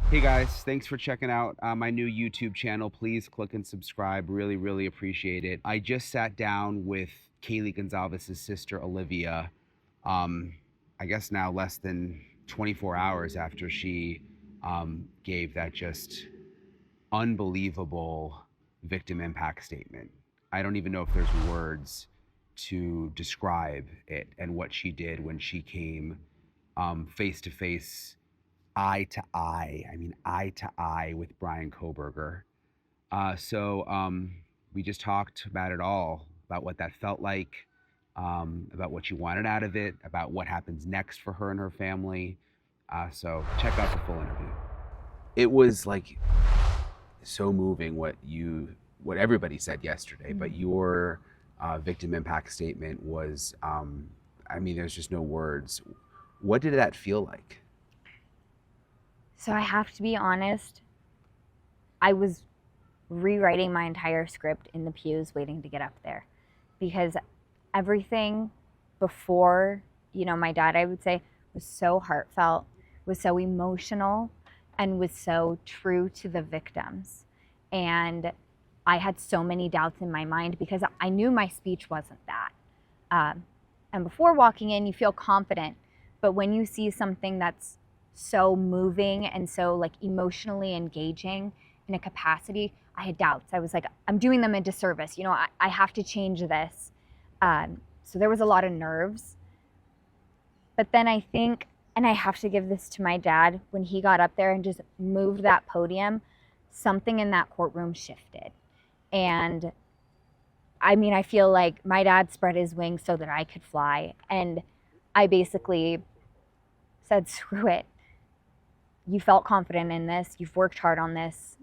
Hey guys, thanks for checking out my new YouTube channel. Please click and subscribe. Really, really appreciate it. I just sat down with Kaylee Goncalves' sister, Alivea, um, I guess now less than 24 hours after she gave that just unbelievable victim impact statement. I don't even know if there's words to describe it and what she did when she came face to face, eye to eye with Bryan Kohberger. So we just talked about it all, about what that felt like, about what she wanted out of it, about what happens next for her and her family. So check out the full interview. It was like so moving what everybody said yesterday, but your victim impact statement was, there's just no words. What did that feel like? So I have to be honest, I was rewriting my entire script in the pews waiting to get up there, because everything before, my dad, I would say, was so heartfelt, was so emotional, and was so true to the victims. And I had so many doubts in my mind because I knew my speech wasn't that. And before walking in, you feel confident, but when you see something that's so moving and so like emotionally engaging in a capacity, I had doubts. I was like, I'm doing them a disservice. I have to change this. So there was a lot of nerves. But then I think, and I have to give this to my dad, when he got up there and just moved that podium, something in that courtroom shifted. And I feel like my dad spread his wings so that I could fly. And I basically said, screw it. You felt confident in this. You've worked hard on this.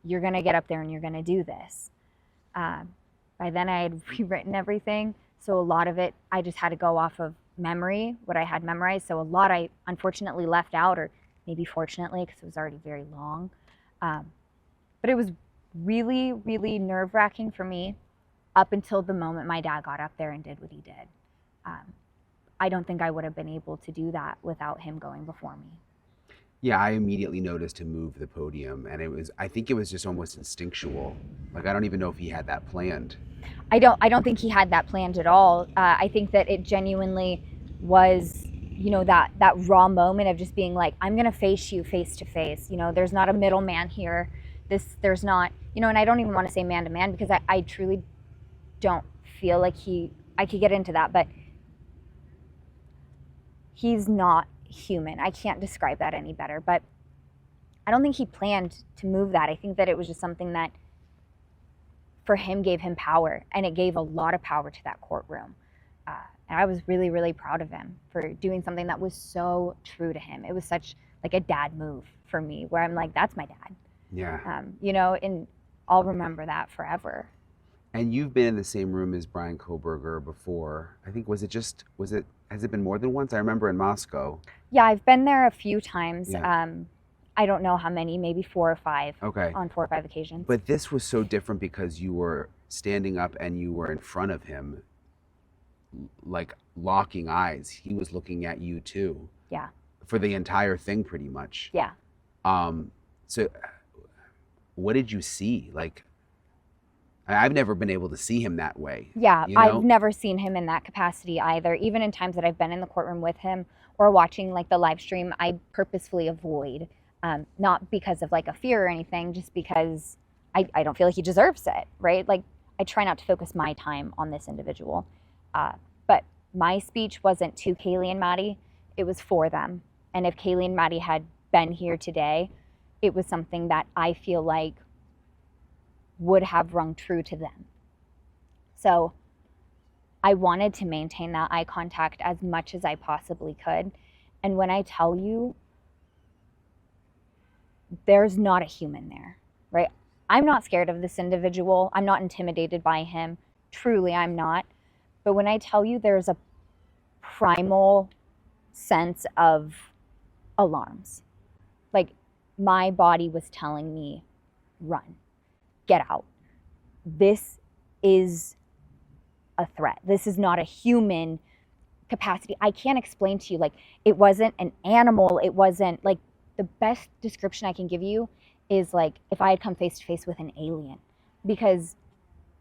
You're going to get up there and you're going to do this. By then I had rewritten everything. So a lot of it, I just had to go off of memory, what I had memorized. So a lot I unfortunately left out, or maybe fortunately, because it was already very long. But it was really, really nerve-wracking for me up until the moment my dad got up there and did what he did. I don't think I would have been able to do that without him going before me. Yeah, I immediately noticed him move the podium, and I think it was just almost instinctual. Like, I don't even know if he had that planned. I don't think he had that planned at all. I think that it genuinely was, that raw moment of just being like, I'm going to face you face to face. There's not a middleman here. There's not, and I don't even want to say man to man, because I truly don't feel like I could get into that, but he's not human. I can't describe that any better, but I don't think he planned to move that. I think that it was just something that for him gave him power, and it gave a lot of power to that courtroom. And I was really, really proud of him for doing something that was so true to him. It was such like a dad move for me, where I'm like, that's my dad. Yeah. And I'll remember that forever. And you've been in the same room as Bryan Kohberger before. I think, has it been more than once? I remember in Moscow. Yeah, I've been there a few times. Yeah. I don't know how many, maybe 4 or 5. Okay. On 4 or 5 occasions. But this was so different because you were standing up and you were in front of him, like locking eyes. He was looking at you too. Yeah. For the entire thing, pretty much. Yeah. So what did you see? Like, I've never been able to see him that way. Yeah, I've never seen him in that capacity either. Even in times that I've been in the courtroom with him or watching like the live stream, I purposefully avoid, not because of like a fear or anything, just because I don't feel like he deserves it, right? Like, I try not to focus my time on this individual. But my speech wasn't to Kaylee and Maddie, it was for them. And if Kaylee and Maddie had been here today, it was something that I feel like would have rung true to them. So I wanted to maintain that eye contact as much as I possibly could. And when I tell you, there's not a human there, right? I'm not scared of this individual. I'm not intimidated by him. Truly, I'm not. But when I tell you, there's a primal sense of alarms. Like, my body was telling me, run, get out. This is a threat. This is not a human capacity. I can't explain to you, like, it wasn't an animal. It wasn't like, the best description I can give you is like if I had come face to face with an alien, because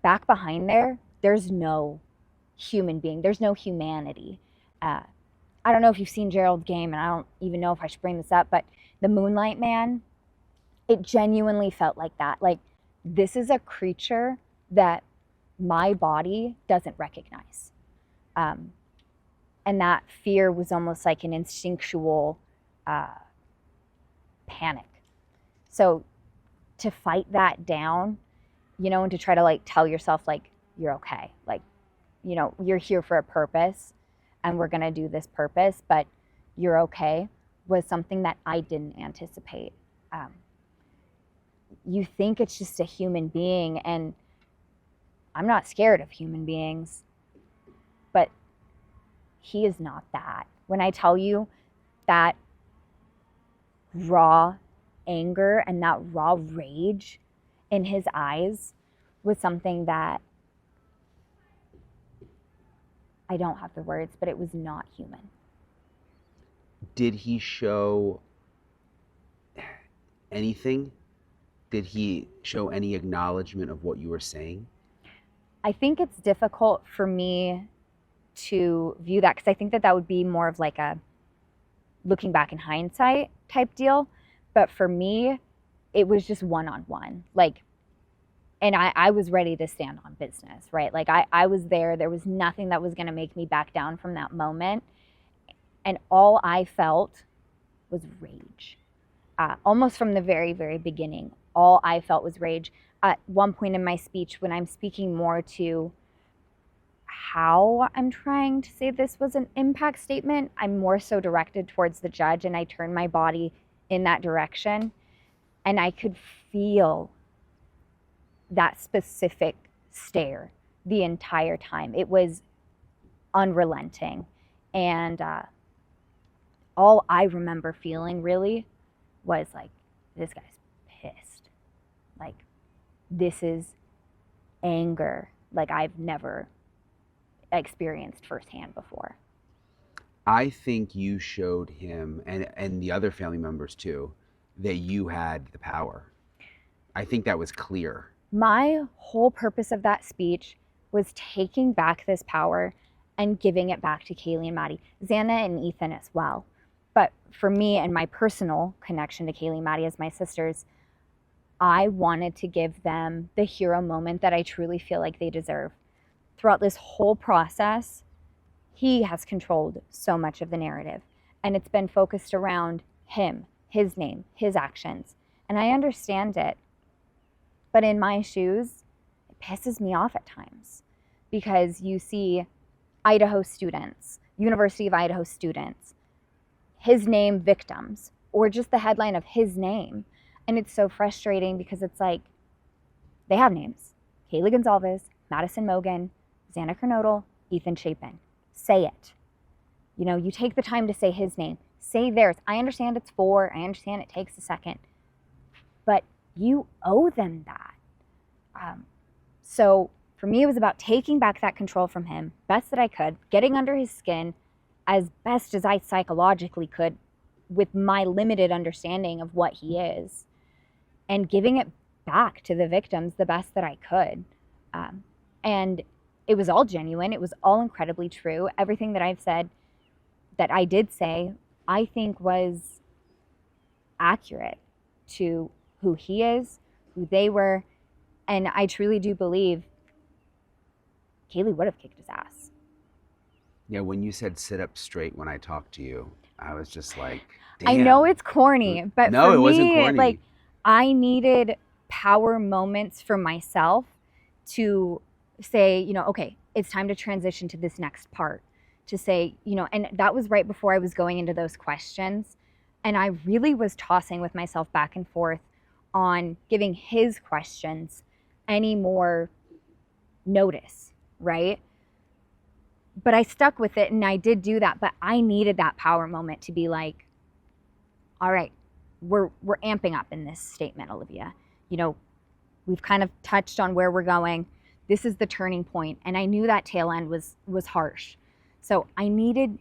back behind there, there's no human being, there's no humanity. I don't know if you've seen Gerald's Game, and I don't even know if I should bring this up, but the Moonlight Man, it genuinely felt like that. Like, this is a creature that my body doesn't recognize. And that fear was almost like an instinctual panic. So to fight that down, you know, and to try to like tell yourself like, you're okay. Like, you know, you're here for a purpose and we're going to do this purpose, but you're okay, was something that I didn't anticipate. You think it's just a human being, and I'm not scared of human beings, but he is not that. When I tell you that raw anger and that raw rage in his eyes was something that I don't have the words, but it was not human. Did he show anything? Did he show any acknowledgement of what you were saying? I think it's difficult for me to view that, because I think that that would be more of like a looking back in hindsight type deal. But for me, it was just one-on-one. Like, and I was ready to stand on business, right? Like I was there. There was nothing that was going to make me back down from that moment. And all I felt was rage. Almost from the very, very beginning, all I felt was rage. At one point in my speech, when I'm speaking more to how I'm trying to say this was an impact statement, I'm more so directed towards the judge, and I turn my body in that direction. And I could feel that specific stare the entire time. It was unrelenting. And all I remember feeling really was like, this guy's pissed. Like, this is anger like I've never experienced firsthand before. I think you showed him and the other family members too that you had the power. I think that was clear. My whole purpose of that speech was taking back this power and giving it back to Kaylee and Maddie, Xana and Ethan as well. But for me and my personal connection to Kaylee and Maddie as my sisters, I wanted to give them the hero moment that I truly feel like they deserve. Throughout this whole process, he has controlled so much of the narrative, and it's been focused around him, his name, his actions. And I understand it. But in my shoes, it pisses me off at times, because you see Idaho students, University of Idaho students, his name victims, or just the headline of his name. And it's so frustrating because it's like, they have names. Kaylee Goncalves, Madison Mogan, Xana Kernodle, Ethan Chapin. Say it. You know, you take the time to say his name. Say theirs. I understand it's 4. I understand it takes a second. But you owe them that. So for me, it was about taking back that control from him, best that I could, getting under his skin as best as I psychologically could with my limited understanding of what he is, and giving it back to the victims the best that I could. And it was all genuine. It was all incredibly true. Everything that I've said, that I did say, I think was accurate to who he is, who they were. And I truly do believe Kaylee would have kicked his ass. Yeah, when you said sit up straight when I talked to you, I was just like, damn. I know it's corny, but no, for it wasn't me, corny. like, I needed power moments for myself to say, you know, okay, it's time to transition to this next part. To say, you know, and that was right before I was going into those questions. And I really was tossing with myself back and forth on giving his questions any more notice, right? But I stuck with it, and I did do that. But I needed that power moment to be like, all right, we're amping up in this statement, Alivea. You know, we've kind of touched on where we're going. This is the turning point. And I knew that tail end was harsh. So I needed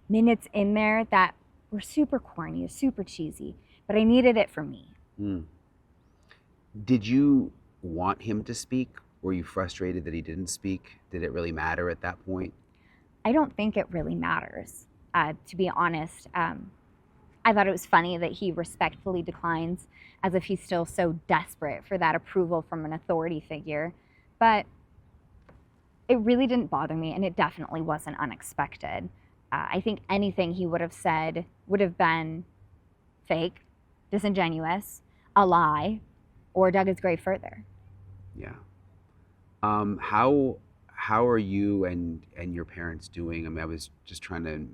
minutes in there that were super corny, super cheesy. but I needed it for me. Mm. Did you want him to speak? Were you frustrated that he didn't speak? Did it really matter at that point? I don't think it really matters, to be honest. I thought it was funny that he respectfully declines as if he's still so desperate for that approval from an authority figure. But it really didn't bother me, and it definitely wasn't unexpected. I think anything he would have said would have been fake, disingenuous, a lie, or dug his grave further. Yeah. How are you and your parents doing? I mean, I was just trying to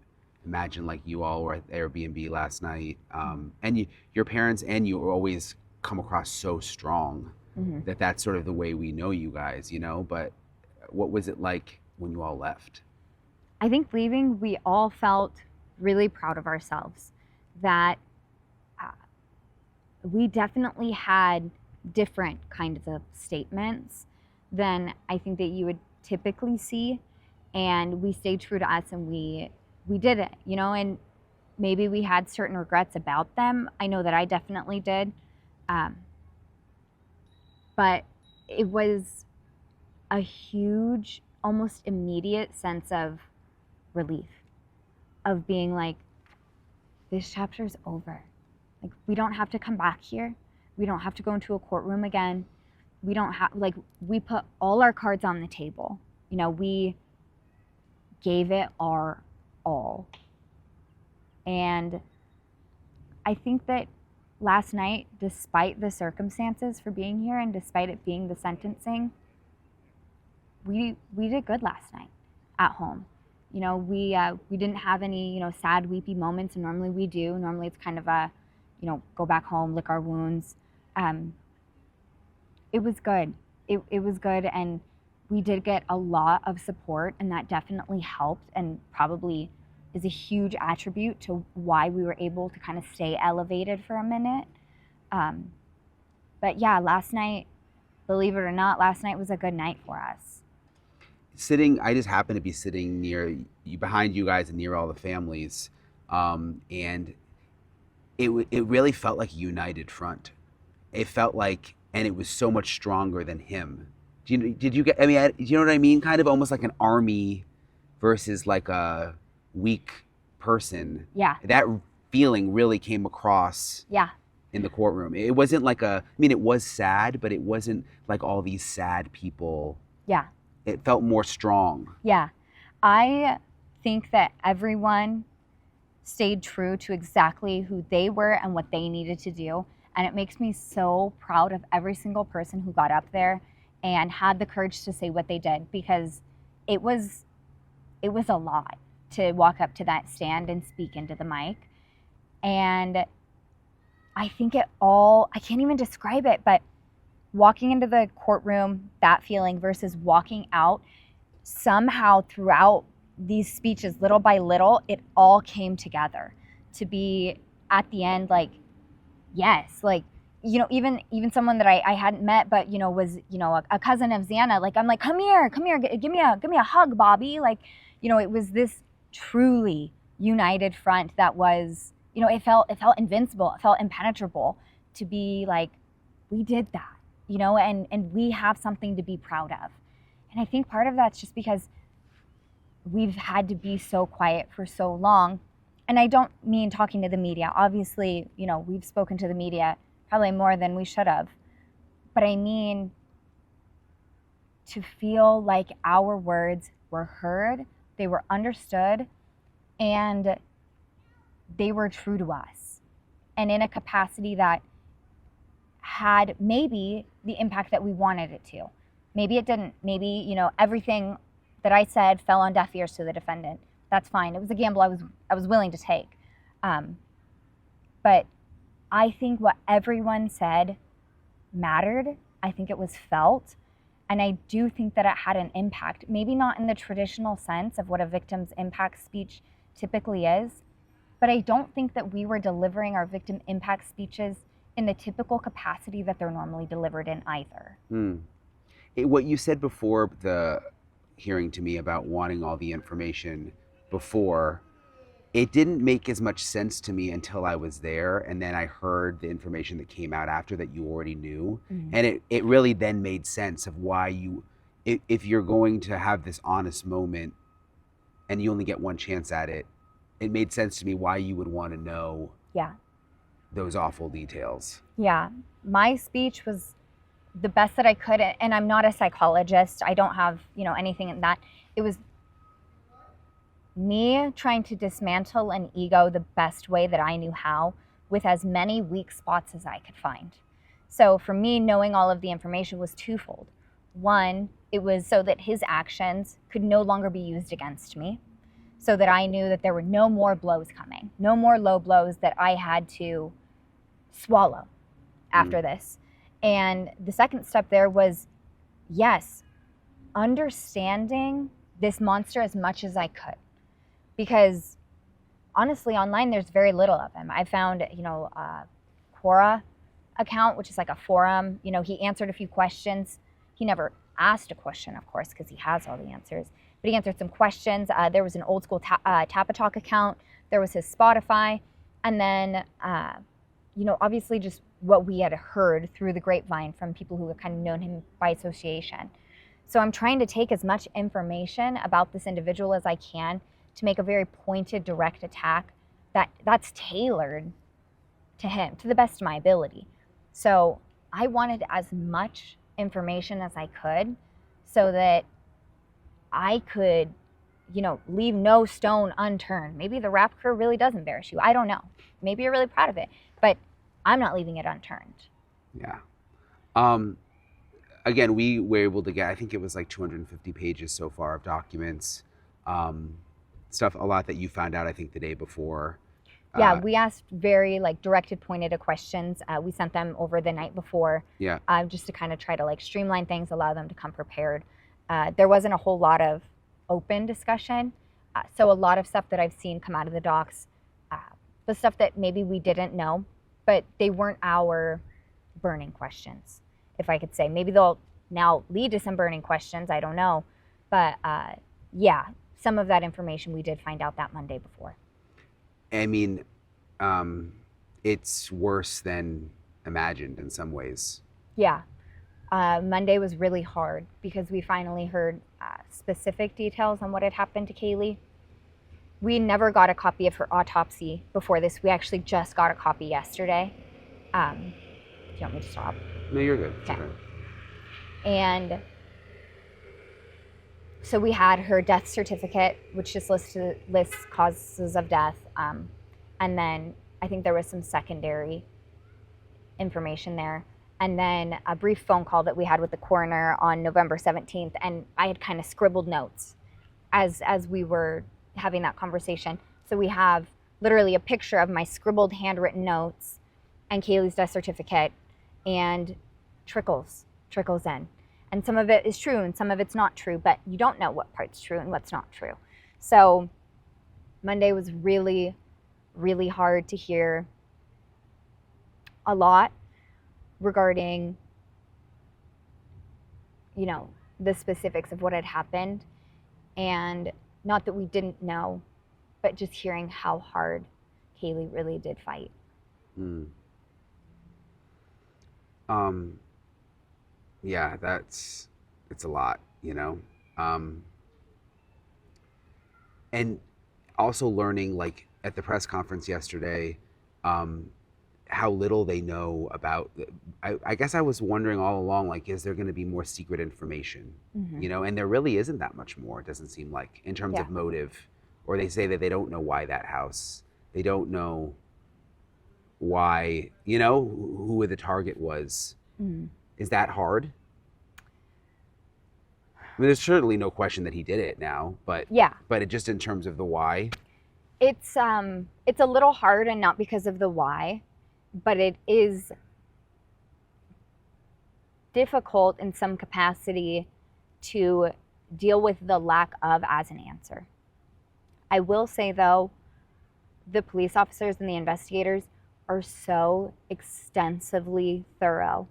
imagine like you all were at Airbnb last night, and your parents and you always come across so strong Mm-hmm. that that's sort of the way we know you guys, you know. But what was it like when you all left? I think leaving, we all felt really proud of ourselves that we definitely had different kinds of statements than I think that you would typically see, and we stayed true to us, and we did it, you know. And maybe we had certain regrets about them. I know that I definitely did, but it was a huge, almost immediate sense of relief, of being like, this chapter's over. Like, we don't have to come back here. We don't have to go into a courtroom again. We don't have, like, we put all our cards on the table. You know, we gave it our all. And I think that last night, despite the circumstances for being here and despite it being the sentencing, we did good last night at home. You know, we didn't have any, you know, sad, weepy moments, and normally we do. Normally it's kind of a, you know, go back home, lick our wounds. It was good. It was good, and we did get a lot of support, and that definitely helped, and probably is a huge attribute to why we were able to kind of stay elevated for a minute. But yeah, last night, believe it or not, last night was a good night for us. I just happened to be sitting near you, behind you guys, and near all the families, and it really felt like a united front. It felt like, and it was so much stronger than him. Did you get? I mean, do you know what I mean? Kind of almost like an army versus like a weak person. Yeah. That feeling really came across. Yeah. In the courtroom. It wasn't like I mean, it was sad, but it wasn't like all these sad people. Yeah. It felt more strong. Yeah. I think that everyone stayed true to exactly who they were and what they needed to do. And it makes me so proud of every single person who got up there and had the courage to say what they did, because it was a lot to walk up to that stand and speak into the mic. And I think I can't even describe it, but walking into the courtroom, that feeling versus walking out, somehow throughout these speeches, little by little, it all came together to be at the end, like, yes, like, you know, even someone that I hadn't met, but, you know, was, you know, a cousin of Xana, like, I'm like, come here, give me a hug, Bobby. Like, you know, it was this truly united front that was, you know, it felt invincible. It felt impenetrable to be like, we did that, you know, and we have something to be proud of. And I think part of that's just because we've had to be so quiet for so long. And I don't mean talking to the media. Obviously, you know, we've spoken to the media probably more than we should have. But I mean to feel like our words were heard, they were understood, and they were true to us, and in a capacity that had maybe the impact that we wanted it to. Maybe it didn't. Maybe, you know, everything that I said fell on deaf ears to the defendant. That's fine. It was a gamble I was willing to take. But I think what everyone said mattered. I think it was felt. And I do think that it had an impact. Maybe not in the traditional sense of what a victim's impact speech typically is, but I don't think that we were delivering our victim impact speeches in the typical capacity that they're normally delivered in either. What you said before the hearing to me about wanting all the information before, it didn't make as much sense to me until I was there, and then I heard the information that came out after that you already knew, and it really then made sense of why you, if you're going to have this honest moment and you only get one chance at it, it made sense to me why you would want to know Yeah. those awful details. Yeah. My speech was the best that I could, and I'm not a psychologist. I don't have, anything in that. It was me trying to dismantle an ego the best way that I knew how, with as many weak spots as I could find. So for me, knowing all of the information was twofold. One, it was so that his actions could no longer be used against me, so that I knew that there were no more blows coming, no more low blows that I had to swallow after this. And the second step there was, yes, understanding this monster as much as I could. Because honestly, online, there's very little of him. I found, a Quora account, which is like a forum. He answered a few questions. He never asked a question, of course, because he has all the answers. But he answered some questions. There was an old school Tapatalk account. There was his Spotify. And then, obviously just what we had heard through the grapevine from people who had kind of known him by association. So I'm trying to take as much information about this individual as I can to make a very pointed, direct attack that's tailored to him, to the best of my ability. So I wanted as much information as I could so that I could, leave no stone unturned. Maybe the rap career really does embarrass you. I don't know. Maybe you're really proud of it, but I'm not leaving it unturned. Yeah. Again, we were able to get, I think it was like 250 pages so far of documents. Stuff, a lot that you found out, I think, the day before. Yeah, we asked very directed, pointed questions. We sent them over the night before. Yeah. Just to kind of try to streamline things, allow them to come prepared. There wasn't a whole lot of open discussion. So a lot of stuff that I've seen come out of the docs, the stuff that maybe we didn't know, but they weren't our burning questions, if I could say. Maybe they'll now lead to some burning questions. I don't know. But yeah, some of that information we did find out that Monday before. I mean, it's worse than imagined in some ways. Yeah. Monday was really hard because we finally heard specific details on what had happened to Kaylee. We never got a copy of her autopsy before this. We actually just got a copy yesterday. Do you want me to stop? No, you're good. Okay. And so we had her death certificate, which just lists causes of death. And then I think there was some secondary information there. And then a brief phone call that we had with the coroner on November 17th. And I had kind of scribbled notes as we were having that conversation. So we have literally a picture of my scribbled handwritten notes and Kaylee's death certificate, and trickles in. And some of it is true and some of it's not true, but you don't know what part's true and what's not true. So Monday was really, really hard to hear a lot regarding, the specifics of what had happened. And not that we didn't know, but just hearing how hard Kaylee really did fight. Yeah, it's a lot, and also learning, at the press conference yesterday, how little they know about, I guess I was wondering all along, is there going to be more secret information? And there really isn't that much more, it doesn't seem like, in terms of motive. Or they say that they don't know why that house, they don't know why, who the target was. Is that hard? I mean, there's certainly no question that he did it now, but yeah, but it just in terms of the why. It's a little hard, and not because of the why, but it is difficult in some capacity to deal with the lack of as an answer. I will say though, the police officers and the investigators are so extensively thorough.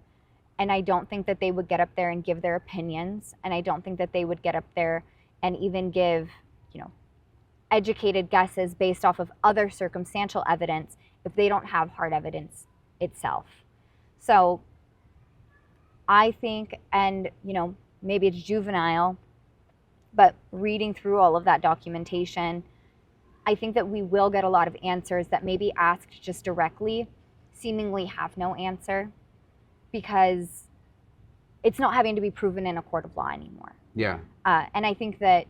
And I don't think that they would get up there and give their opinions. And I don't think that they would get up there and even give, educated guesses based off of other circumstantial evidence if they don't have hard evidence itself. So I think, and maybe it's juvenile, but reading through all of that documentation, I think that we will get a lot of answers that maybe asked just directly seemingly have no answer, because it's not having to be proven in a court of law anymore. Yeah. And I think that,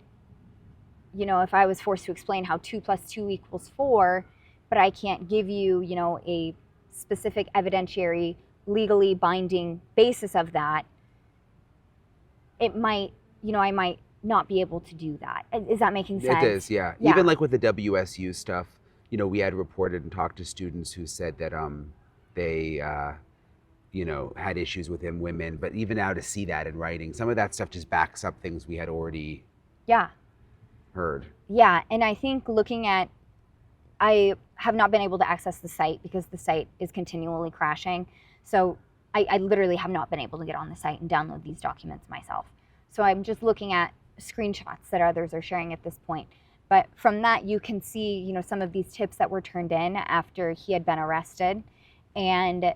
if I was forced to explain how 2 + 2 = 4, but I can't give you, a specific evidentiary, legally binding basis of that, it might, I might not be able to do that. Is that making sense? It is, yeah. Even like with the WSU stuff, we had reported and talked to students who said that they, had issues with women, but even now to see that in writing, some of that stuff just backs up things we had already heard. Yeah, and I think I have not been able to access the site because the site is continually crashing. So I literally have not been able to get on the site and download these documents myself. So I'm just looking at screenshots that others are sharing at this point. But from that, you can see, some of these tips that were turned in after he had been arrested. And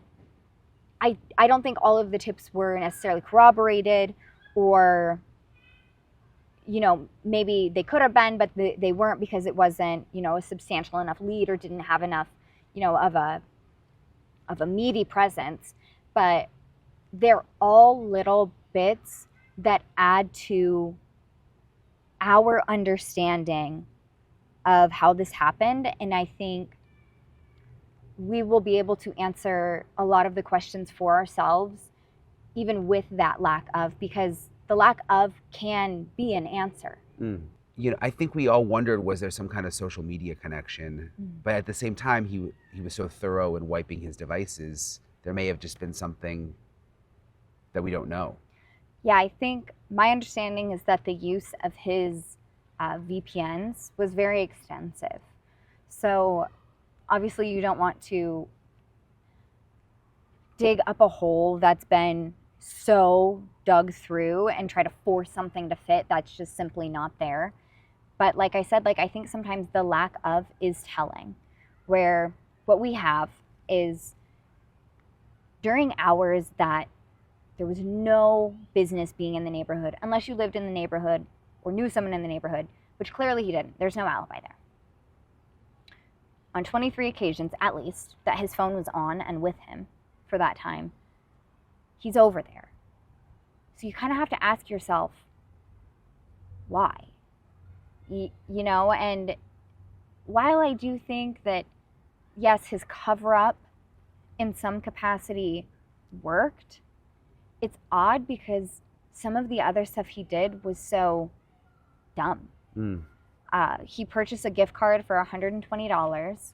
I don't think all of the tips were necessarily corroborated, or, maybe they could have been, but they weren't, because it wasn't, a substantial enough lead or didn't have enough, of a meaty presence. But they're all little bits that add to our understanding of how this happened. And I think we will be able to answer a lot of the questions for ourselves, even with that lack of, because the lack of can be an answer. I think we all wondered, was there some kind of social media connection? But at the same time, he was so thorough in wiping his devices, there may have just been something that we don't know. Yeah, I think my understanding is that the use of his VPNs was very extensive. So obviously you don't want to dig up a hole that's been so dug through and try to force something to fit that's just simply not there. But like I said, I think sometimes the lack of is telling, where what we have is during hours that there was no business being in the neighborhood, unless you lived in the neighborhood or knew someone in the neighborhood, which clearly he didn't. There's no alibi there. On 23 occasions, at least, that his phone was on and with him for that time, he's over there. So you kind of have to ask yourself, why? And while I do think that, yes, his cover-up in some capacity worked, it's odd because some of the other stuff he did was so dumb. He purchased a gift card for $120,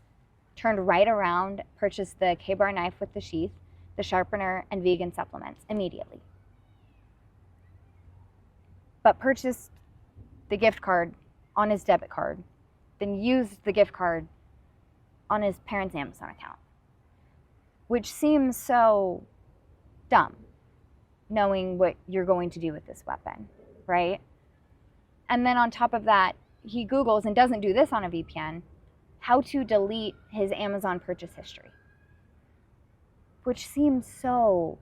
turned right around, purchased the K-bar knife with the sheath, the sharpener, and vegan supplements immediately. But purchased the gift card on his debit card, then used the gift card on his parents' Amazon account, which seems so dumb, knowing what you're going to do with this weapon, right? And then on top of that, he Googles, and doesn't do this on a VPN, how to delete his Amazon purchase history, which seems so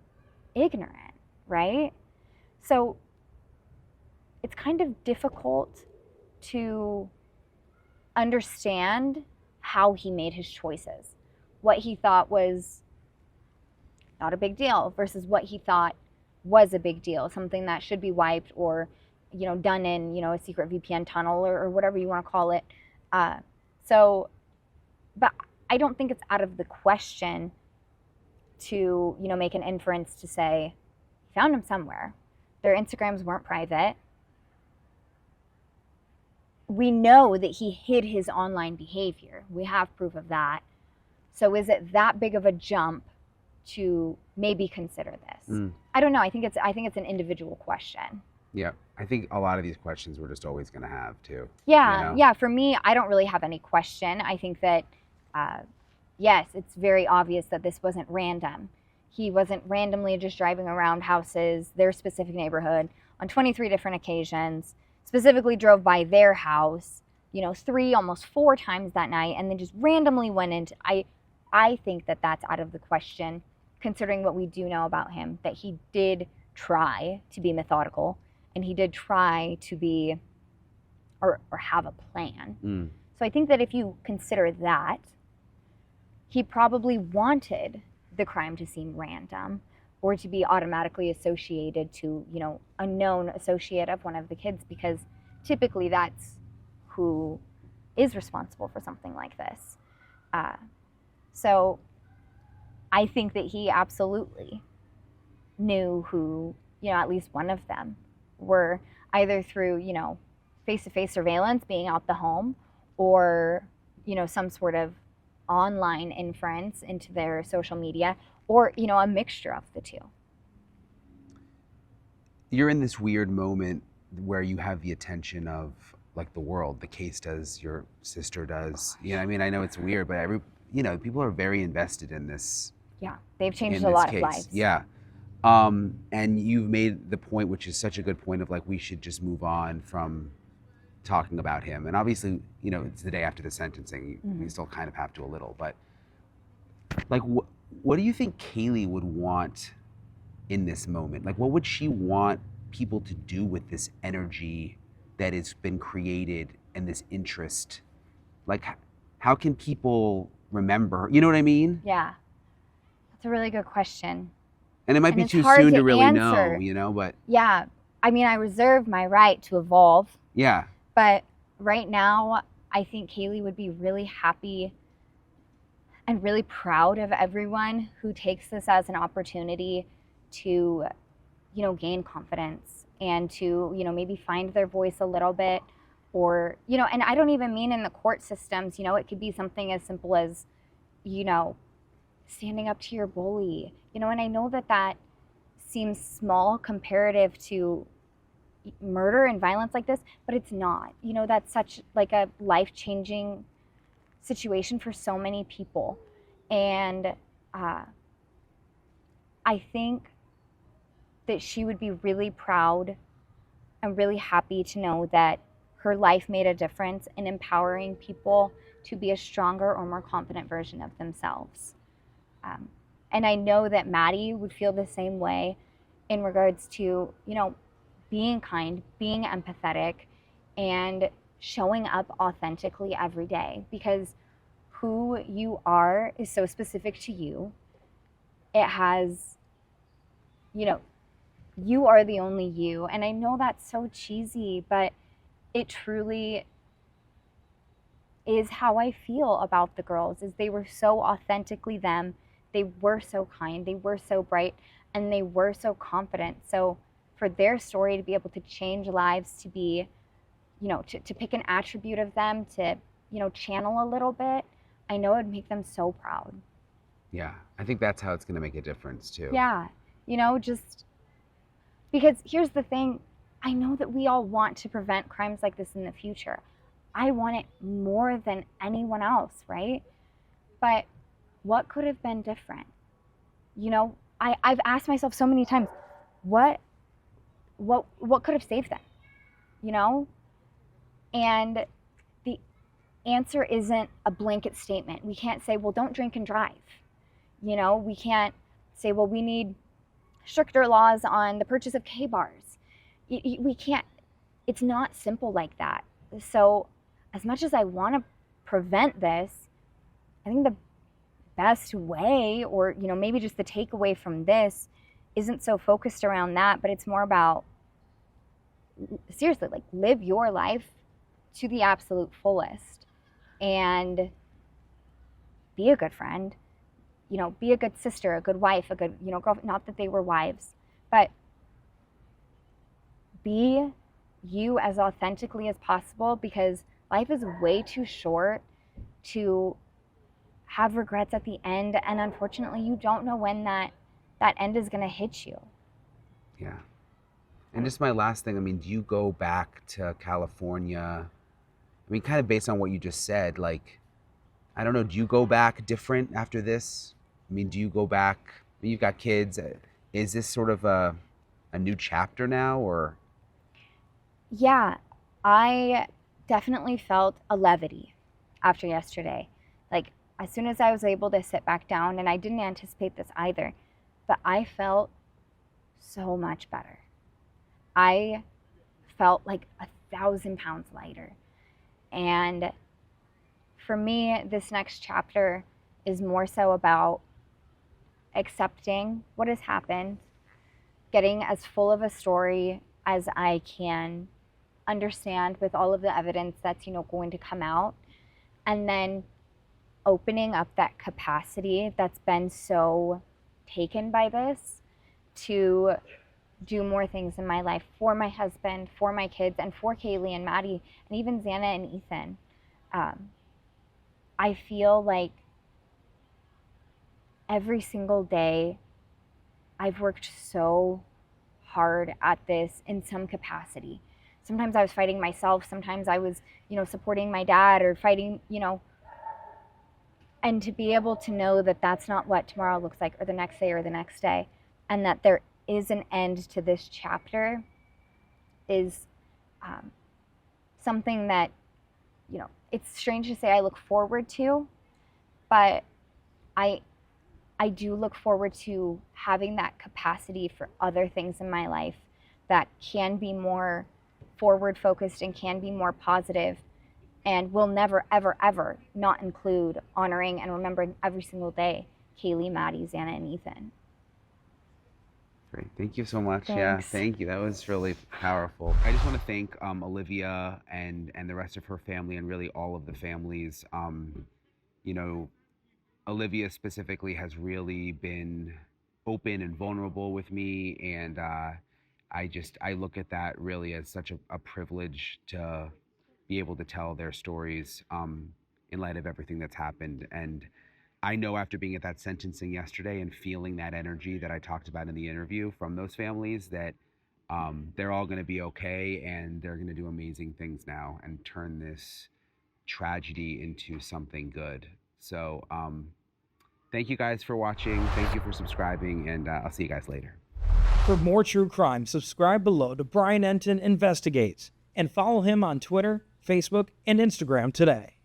ignorant, right? So it's kind of difficult to understand how he made his choices, what he thought was not a big deal versus what he thought was a big deal, something that should be wiped or done in a secret VPN tunnel or whatever you want to call it. But I don't think it's out of the question to make an inference to say he found him somewhere. Their Instagrams weren't private. We know that he hid his online behavior. We have proof of that. So is it that big of a jump to maybe consider this? I don't know. I think it's an individual question. Yeah, I think a lot of these questions we're just always going to have too. Yeah, yeah. For me, I don't really have any question. I think that, yes, it's very obvious that this wasn't random. He wasn't randomly just driving around houses, their specific neighborhood, on 23 different occasions, specifically drove by their house, 3, almost 4 times that night, and then just randomly went into, I think that that's out of the question, considering what we do know about him, that he did try to be methodical, and he did try to be, or have a plan. So I think that if you consider that, he probably wanted the crime to seem random or to be automatically associated to, a known associate of one of the kids, because typically that's who is responsible for something like this. So I think that he absolutely knew who, at least one of them were, either through, face-to-face surveillance, being out the home, or, some sort of online inference into their social media, or, a mixture of the two. You're in this weird moment where you have the attention of like the world. The case does, your sister does. I mean, I know it's weird, but people are very invested in this. Yeah, they've changed a lot of lives. Yeah. And you've made the point, which is such a good point, of like, we should just move on from talking about him. And obviously, it's the day after the sentencing. We still kind of have to a little, but like, what do you think Kaylee would want in this moment? Like, what would she want people to do with this energy that has been created and this interest? Like, how can people remember her? You know what I mean? Yeah, that's a really good question. And it might be too soon to really know, but yeah, I mean, I reserve my right to evolve. Yeah. But right now, I think Kaylee would be really happy and really proud of everyone who takes this as an opportunity to, gain confidence and to, maybe find their voice a little bit, or, and I don't even mean in the court systems, it could be something as simple as, standing up to your bully, and I know that that seems small comparative to murder and violence like this, but it's not. That's such like a life-changing situation for so many people. And I think that she would be really proud and really happy to know that her life made a difference in empowering people to be a stronger or more confident version of themselves. And I know that Maddie would feel the same way in regards to, being kind, being empathetic, and showing up authentically every day, because who you are is so specific to you. It has, you are the only you. And I know that's so cheesy, but it truly is how I feel about the girls, is they were so authentically them. They were so kind, they were so bright, and they were so confident. So for their story to be able to change lives, to be, to pick an attribute of them, to, channel a little bit, I know it would make them so proud. Yeah, I think that's how it's going to make a difference too. Yeah, just because here's the thing, I know that we all want to prevent crimes like this in the future. I want it more than anyone else, right? But what could have been different? I've asked myself so many times, what could have saved them? And the answer isn't a blanket statement. We can't say, well, don't drink and drive. We can't say, well, we need stricter laws on the purchase of K-bars. We can't, it's not simple like that. So as much as I want to prevent this, I think the best way, or, maybe just the takeaway from this, isn't so focused around that, but it's more about, seriously, like, live your life to the absolute fullest and be a good friend, be a good sister, a good wife, a good, girlfriend. Not that they were wives, but be you as authentically as possible, because life is way too short to have regrets at the end. And unfortunately, you don't know when that end is going to hit you. Yeah. And just my last thing, I mean, do you go back to California? I mean, kind of based on what you just said, like, I don't know, do you go back different after this? I mean, do you go back, you've got kids, is this sort of a new chapter now, or? Yeah, I definitely felt a levity after yesterday. Like, as soon as I was able to sit back down, and I didn't anticipate this either, but I felt so much better. I felt like 1,000 pounds lighter. And for me, this next chapter is more so about accepting what has happened, getting as full of a story as I can understand with all of the evidence that's, going to come out, and then opening up that capacity that's been so taken by this to do more things in my life for my husband, for my kids, and for Kaylee and Maddie, and even Xana and Ethan. I feel like every single day I've worked so hard at this in some capacity. Sometimes I was fighting myself. Sometimes I was, supporting my dad or fighting, and to be able to know that that's not what tomorrow looks like, or the next day, or the next day, and that there is an end to this chapter is something that, it's strange to say I look forward to, but I do look forward to having that capacity for other things in my life that can be more forward focused and can be more positive, and will never, ever, ever not include honoring and remembering every single day Kaylee, Maddie, Xana, and Ethan. Great. Thank you so much. Thanks. Yeah, thank you. That was really powerful. I just want to thank Alivea and the rest of her family, and really all of the families. Alivea specifically has really been open and vulnerable with me, and I look at that really as such a privilege to be able to tell their stories in light of everything that's happened. And I know after being at that sentencing yesterday and feeling that energy that I talked about in the interview from those families, that they're all going to be okay, and they're going to do amazing things now and turn this tragedy into something good. So thank you guys for watching. Thank you for subscribing, and I'll see you guys later. For more true crime, subscribe below to Bryan Investigates and follow him on Twitter, Facebook, and Instagram today.